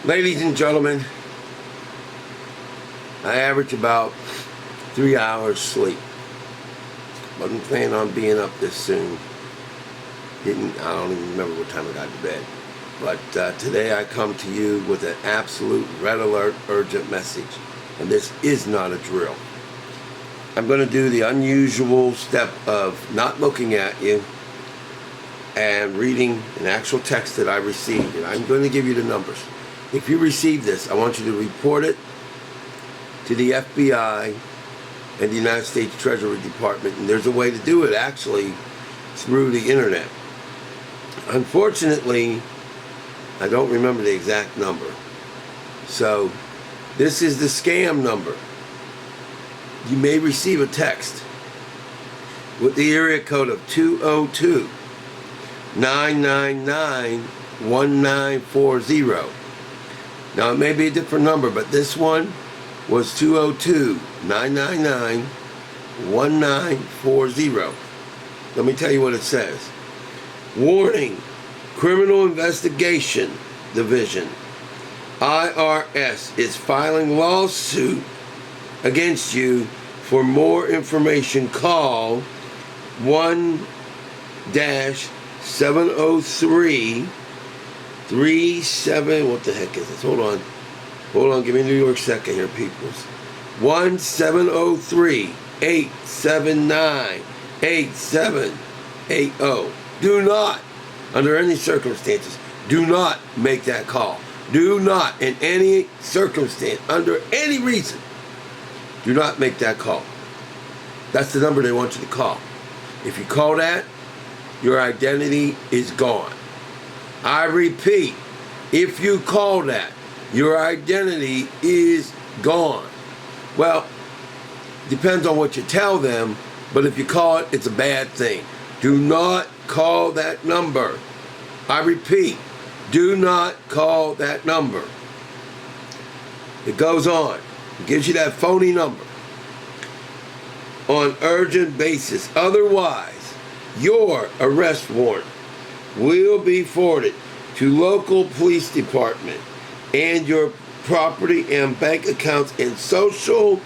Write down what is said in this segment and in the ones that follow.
Ladies and gentlemen, I average about 3 hours sleep. Wasn't planning on being up this soon. I don't even remember what time I got to bed. But today I come to you with an absolute red alert urgent message. And this is not a drill. I'm going to do the unusual step of not looking at you and reading an actual text that I received. And I'm going to give you the numbers. If you receive this, I want you to report it to the FBI and the United States Treasury Department. And there's a way to do it actually through the internet. Unfortunately, I don't remember the exact number. So this is the scam number. You may receive a text with the area code of 202-999-1940. Now it may be a different number, but this one was 202-999-1940. Let me tell you what it says. Warning, Criminal Investigation Division, IRS, is filing lawsuit against you. For more information, call 1-703 what the heck is this? Hold on, give me a New York second here, peoples. 1-703-879-8780. Do not, under any circumstances, do not make that call. Do not, in any circumstance, under any reason, do not make that call. That's the number they want you to call. If you call that, your identity is gone. I repeat, if you call that, your identity is gone. Well, depends on what you tell them, but if you call it, it's a bad thing. Do not call that number. I repeat, do not call that number. It goes on. It gives you that phony number on urgent basis. Otherwise, your arrest warrant will be forwarded to local police department, and your property and bank accounts and social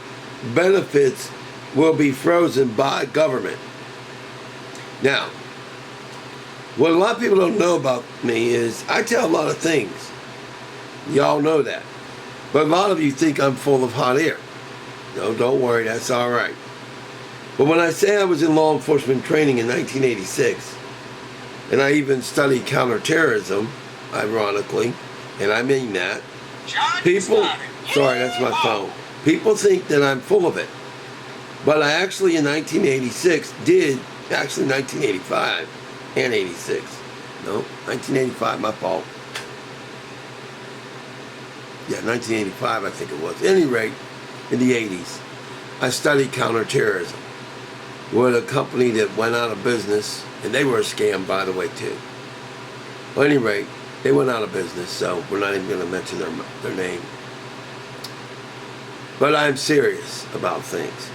benefits will be frozen by government. Now, what a lot of people don't know about me is I tell a lot of things. Y'all know that. But a lot of you think I'm full of hot air. No, don't worry, that's all right. But when I say I was in law enforcement training in 1986, and I even studied counterterrorism, ironically, and I mean that, people, sorry, that's my phone. People think that I'm full of it. But I actually in 1985 and 86. No, 1985, my fault. Yeah, 1985 I think it was. At any rate, in the 80s, I studied counterterrorism with a company that went out of business, and they were a scam, by the way, too. Well, at any rate, they went out of business, so we're not even going to mention their name. But I'm serious about things.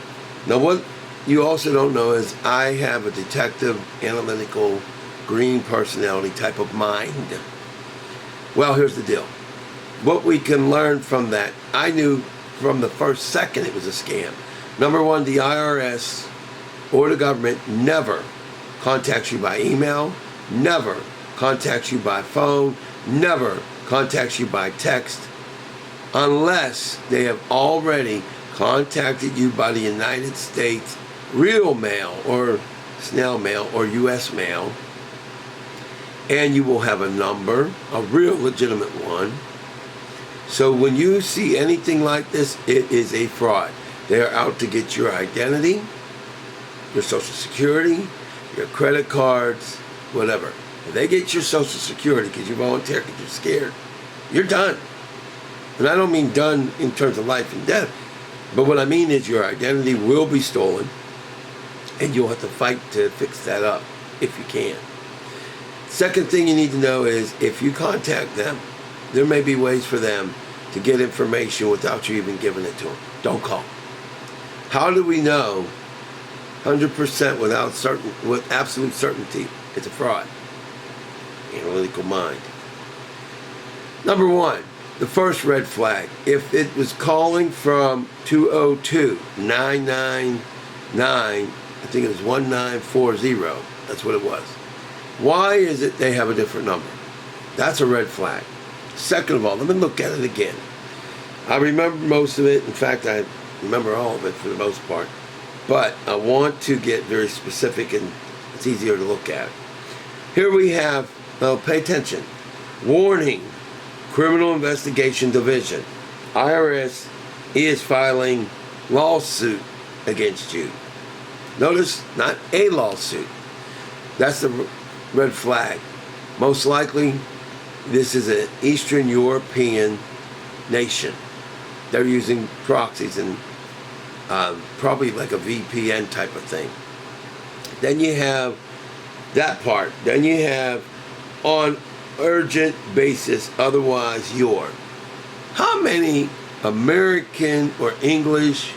Now, what you also don't know is I have a detective, analytical, green personality type of mind. Well, here's the deal. What we can learn from that, I knew from the first second it was a scam. Number one, the IRS or the government never contacts you by email, never contacts you by phone, never contacts you by text, unless they have already contacted you by the United States real mail or snail mail or U.S. mail, and you will have a number, a real legitimate one. So when you see anything like this, it is a fraud. They are out to get your identity, your Social Security, your credit cards, whatever. If they get your Social Security because you volunteered, because you're scared, you're done. And I don't mean done in terms of life and death, but what I mean is your identity will be stolen, and you'll have to fight to fix that up if you can. Second thing you need to know is if you contact them, there may be ways for them to get information without you even giving it to them. Don't call. How do we know 100% with absolute certainty it's a fraud? Analytical mind. Number one, the first red flag, if it was calling from 202-999, I think it was 1940, that's what it was. Why is it they have a different number? That's a red flag. Second of all, let me look at it again. I remember most of it. In fact, I remember all of it for the most part. But I want to get very specific, and it's easier to look at. Here we have, well, pay attention. Warning, Criminal Investigation Division. IRS is filing lawsuit against you. Notice, not a lawsuit. That's the red flag. Most likely, this is an Eastern European nation. They're using proxies and probably like a VPN type of thing. Then you have that part. Then you have on urgent basis, otherwise your. How many American or English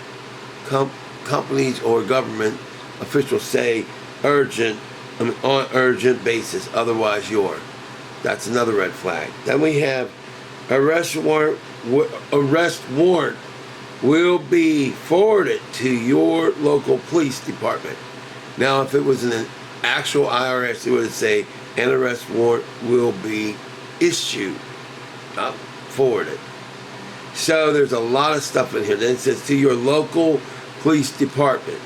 companies or government officials say urgent, on urgent basis, otherwise your? That's another red flag. Then we have arrest warrant will be forwarded to your local police department. Now, if it was an actual IRS, it would say an arrest warrant will be issued, not forwarded. So there's a lot of stuff in here. Then it says to your local police department,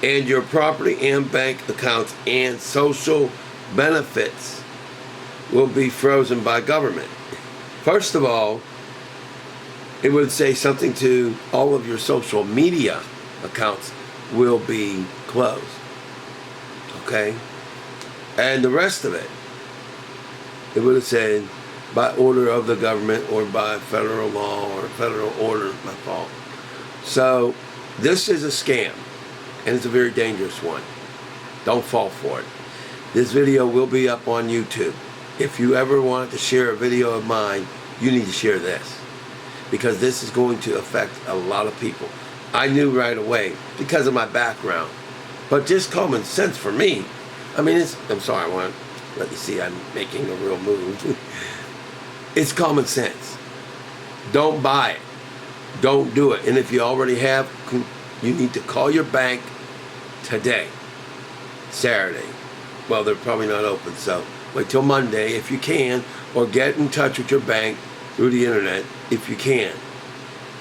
and your property and bank accounts and social benefits will be frozen by government. First of all, it would say something to all of your social media accounts will be closed. Okay? And the rest of it, it would have said by order of the government or by federal law or federal order, my fault. So this is a scam, and it's a very dangerous one. Don't fall for it. This video will be up on YouTube. If you ever want to share a video of mine, you need to share this, because this is going to affect a lot of people. I knew right away because of my background, but just common sense for me. I mean, I'm sorry, I want to let you see I'm making a real move. It's common sense. Don't buy it. Don't do it. And if you already have, you need to call your bank today, Saturday. Well, they're probably not open, so wait till Monday if you can, or get in touch with your bank through the internet if you can.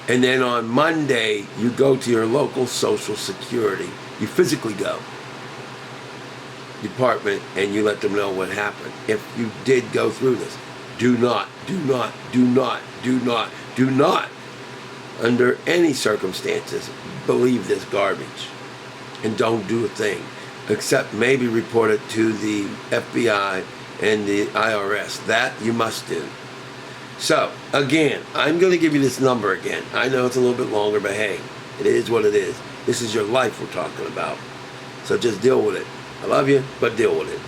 And then on Monday, you go to your local Social Security. You physically go department and you let them know what happened. If you did go through this, do not, under any circumstances, believe this garbage. And don't do a thing, except maybe report it to the FBI and the IRS. That you must do. So, again, I'm going to give you this number again. I know it's a little bit longer, but hey, it is what it is. This is your life we're talking about. So just deal with it. I love you, but deal with it.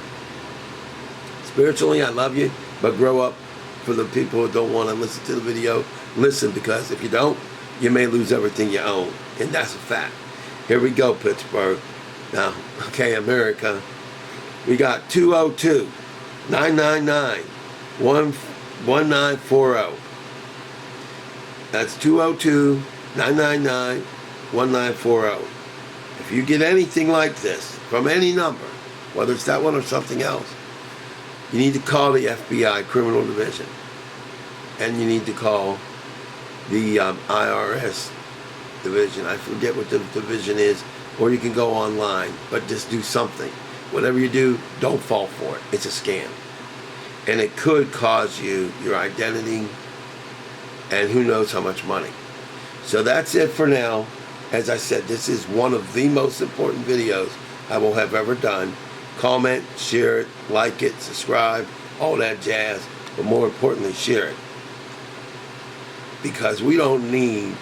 Spiritually, I love you, but grow up. For the people who don't want to listen to the video, listen, because if you don't, you may lose everything you own. And that's a fact. Here we go, Pittsburgh. Now, okay, America. We got 202-999-1940. That's 202-999-1940. If you get anything like this from any number, whether it's that one or something else, you need to call the FBI Criminal Division. And you need to call the IRS Division. I forget what the division is. Or you can go online. But just do something. Whatever you do, don't fall for it. It's a scam. And it could cause you your identity and who knows how much money. So that's it for now. As I said, this is one of the most important videos I will have ever done. Comment, share it, like it, subscribe, all that jazz. But more importantly, share it. Because we don't need,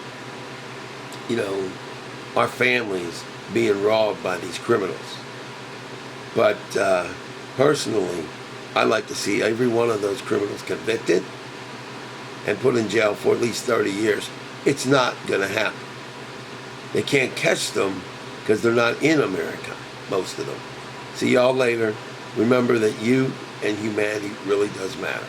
our families being robbed by these criminals. But personally, I like to see every one of those criminals convicted and put in jail for at least 30 years. It's not going to happen. They can't catch them because they're not in America, most of them. See y'all later. Remember that you and humanity really does matter.